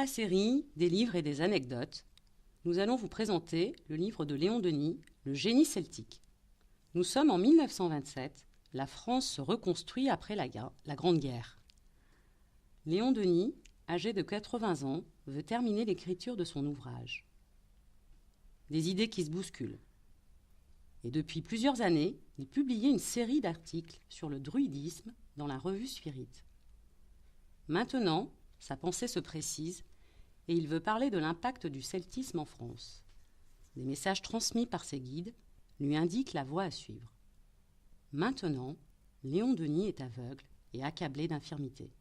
la série des livres et des anecdotes, nous allons vous présenter le livre de Léon Denis, Le génie celtique. Nous sommes en 1927, la France se reconstruit après la Grande Guerre. Léon Denis, âgé de 80 ans, veut terminer l'écriture de son ouvrage. Des idées qui se bousculent. Et depuis plusieurs années, il publiait une série d'articles sur le druidisme dans la revue Spirit. Maintenant, sa pensée se précise et il veut parler de l'impact du celtisme en France. Des messages transmis par ses guides lui indiquent la voie à suivre. Maintenant, Léon Denis est aveugle et accablé d'infirmité.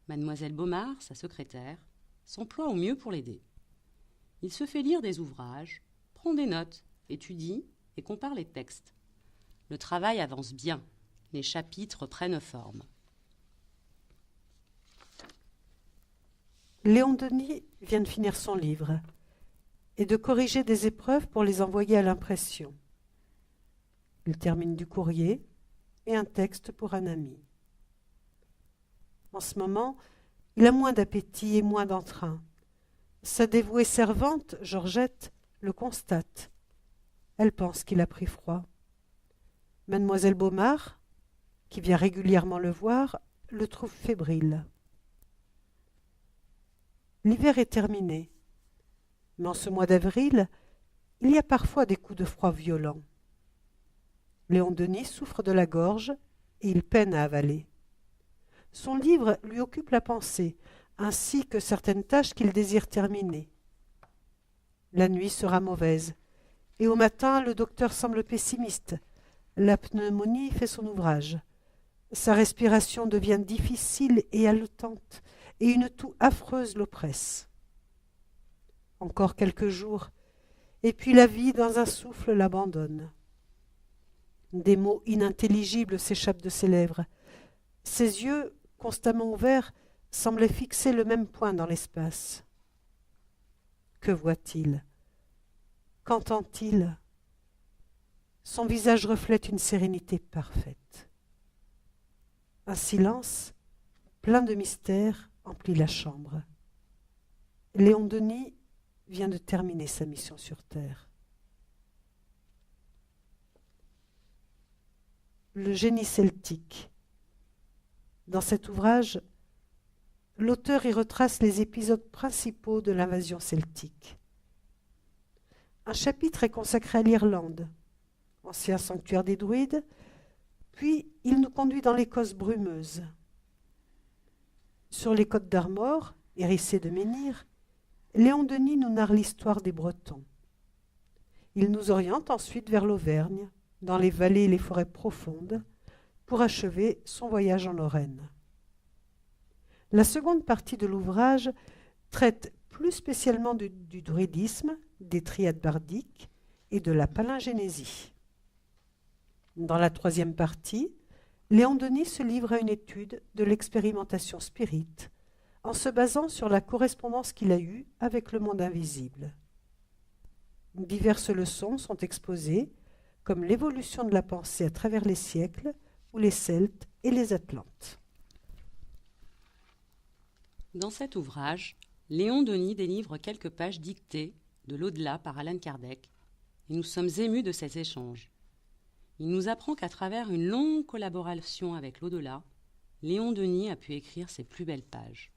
Mademoiselle Baumard, sa secrétaire, s'emploie au mieux pour l'aider. Il se fait lire des ouvrages, prend des notes, étudie et compare les textes. Le travail avance bien, les chapitres prennent forme. Léon Denis vient de finir son livre et de corriger des épreuves pour les envoyer à l'impression. Il termine du courrier et un texte pour un ami. En ce moment, il a moins d'appétit et moins d'entrain. Sa dévouée servante, Georgette, le constate. Elle pense qu'il a pris froid. Mademoiselle Baumard, qui vient régulièrement le voir, le trouve fébrile. L'hiver est terminé, mais en ce mois d'avril, il y a parfois des coups de froid violents. Léon Denis souffre de la gorge et il peine à avaler. Son livre lui occupe la pensée, ainsi que certaines tâches qu'il désire terminer. La nuit sera mauvaise, et au matin le docteur semble pessimiste. La pneumonie fait son ouvrage. Sa respiration devient difficile et haletante, et une toux affreuse l'oppresse. Encore quelques jours, et puis la vie dans un souffle l'abandonne. Des mots inintelligibles s'échappent de ses lèvres. Ses yeux, constamment ouverts, semblaient fixer le même point dans l'espace. Que voit-il? Qu'entend-il? Son visage reflète une sérénité parfaite. Un silence, plein de mystère, emplit la chambre. Léon Denis vient de terminer sa mission sur Terre. Le génie celtique. Dans cet ouvrage, l'auteur y retrace les épisodes principaux de l'invasion celtique. Un chapitre est consacré à l'Irlande, ancien sanctuaire des druides, puis il nous conduit dans l'Écosse brumeuse. Sur les côtes d'Armor, hérissées de menhirs, Léon Denis nous narre l'histoire des Bretons. Il nous oriente ensuite vers l'Auvergne, dans les vallées et les forêts profondes, pour achever son voyage en Lorraine. La seconde partie de l'ouvrage traite plus spécialement du druidisme, des triades bardiques et de la palingénésie. Dans la troisième partie, Léon Denis se livre à une étude de l'expérimentation spirite, en se basant sur la correspondance qu'il a eue avec le monde invisible. Diverses leçons sont exposées, comme l'évolution de la pensée à travers les siècles, ou les Celtes et les Atlantes. Dans cet ouvrage, Léon Denis délivre quelques pages dictées de l'au-delà par Allan Kardec, et nous sommes émus de ces échanges. Il nous apprend qu'à travers une longue collaboration avec l'au-delà, Léon Denis a pu écrire ses plus belles pages.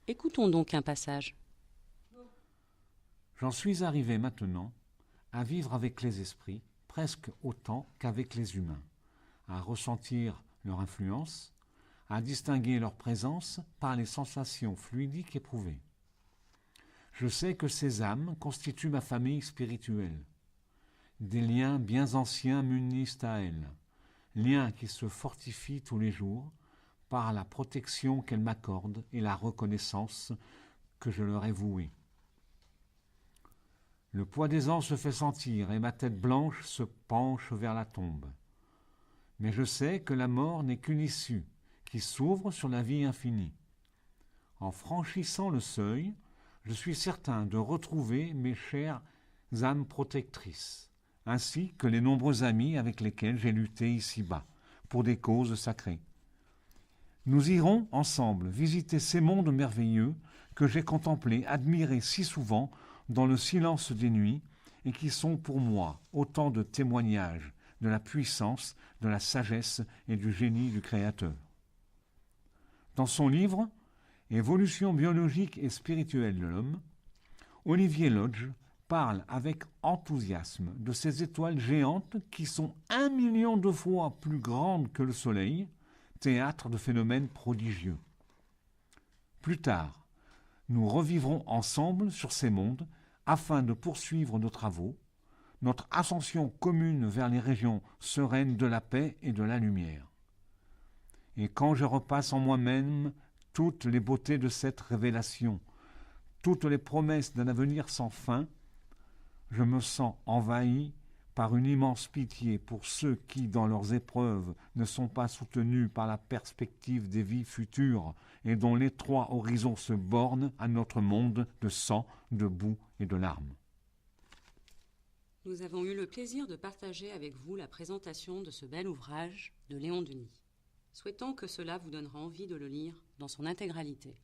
Écoutons donc un passage. J'en suis arrivé maintenant à vivre avec les esprits presque autant qu'avec les humains, à ressentir leur influence, à distinguer leur présence par les sensations fluidiques éprouvées. Je sais que ces âmes constituent ma famille spirituelle. Des liens bien anciens m'unissent à elles, liens qui se fortifient tous les jours par la protection qu'elles m'accordent et la reconnaissance que je leur ai vouée. Le poids des ans se fait sentir et ma tête blanche se penche vers la tombe. Mais je sais que la mort n'est qu'une issue qui s'ouvre sur la vie infinie. En franchissant le seuil, je suis certain de retrouver mes chères âmes protectrices, ainsi que les nombreux amis avec lesquels j'ai lutté ici-bas, pour des causes sacrées. Nous irons ensemble visiter ces mondes merveilleux que j'ai contemplés, admirés si souvent dans le silence des nuits, et qui sont pour moi autant de témoignages de la puissance, de la sagesse et du génie du Créateur. Dans son livre « Évolution biologique et spirituelle de l'homme », Olivier Lodge parle avec enthousiasme de ces étoiles géantes qui sont 1 million de fois plus grandes que le Soleil, théâtre de phénomènes prodigieux. Plus tard, nous revivrons ensemble sur ces mondes afin de poursuivre nos travaux, notre ascension commune vers les régions sereines de la paix et de la lumière. Et quand je repasse en moi-même toutes les beautés de cette révélation, toutes les promesses d'un avenir sans fin, je me sens envahi par une immense pitié pour ceux qui, dans leurs épreuves, ne sont pas soutenus par la perspective des vies futures et dont l'étroit horizon se borne à notre monde de sang, de boue et de larmes. Nous avons eu le plaisir de partager avec vous la présentation de ce bel ouvrage de Léon Denis. Souhaitons que cela vous donnera envie de le lire dans son intégralité.